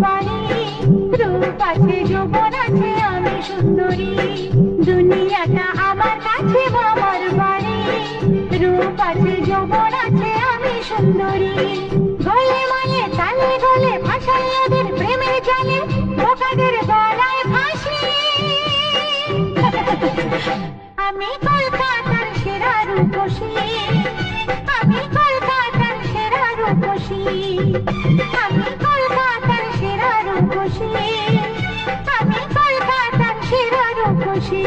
বাড়ি। রূপ আছে যৌবন আছে আমি সুন্দরী, দুনিয়াটা আমার কাছে মামার বাড়ি। রূপ আছে যৌবন আছে আমি সুন্দরী, গলে মালে তালে গলে ভাসাই ওদের প্রেমের জালে, বোকাদের গলায় ফাঁসি। আমি কলকাতার সেরা রূপসী, আমি কলকাতার সেরা রূপসী, আমি কলকাতার সেরা রূপসী, আমি কলকাতার সেরা রূপসী।